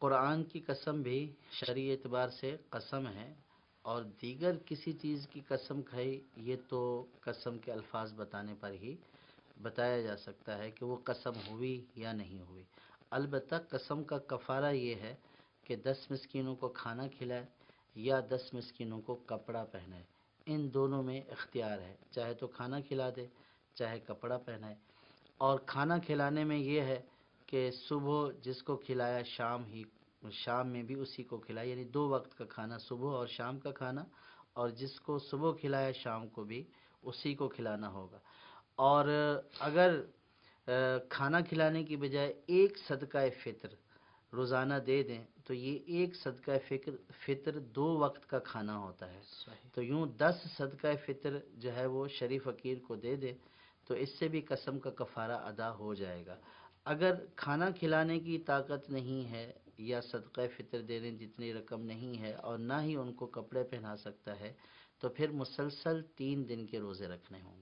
قرآن کی قسم بھی شرعی اعتبار سے قسم ہے، اور دیگر کسی چیز کی قسم کھائی یہ تو قسم کے الفاظ بتانے پر ہی بتایا جا سکتا ہے کہ وہ قسم ہوئی یا نہیں ہوئی۔ البتہ قسم کا کفارہ یہ ہے کہ 10 مسکینوں کو کھانا کھلائے یا 10 مسکینوں کو کپڑا پہنائے، ان دونوں میں اختیار ہے، چاہے تو کھانا کھلا دے چاہے کپڑا پہنائے۔ اور کھانا کھلانے میں یہ ہے کہ صبح جس کو کھلایا شام میں بھی اسی کو کھلائے، یعنی 2 وقت کا کھانا، صبح اور شام کا کھانا، اور جس کو صبح کھلایا شام کو بھی اسی کو کھلانا ہوگا۔ اور اگر کھانا کھلانے کی بجائے ایک صدقہ فطر روزانہ دے دیں تو یہ ایک صدقہ فطر 2 وقت کا کھانا ہوتا ہے، صحیح. تو یوں 10 صدقہ فطر جو ہے وہ شریف فقیر کو دے دے تو اس سے بھی قسم کا کفارہ ادا ہو جائے گا۔ اگر کھانا کھلانے کی طاقت نہیں ہے یا صدقہ فطر دینے جتنی رقم نہیں ہے اور نہ ہی ان کو کپڑے پہنا سکتا ہے تو پھر مسلسل 3 دن کے روزے رکھنے ہوں گے۔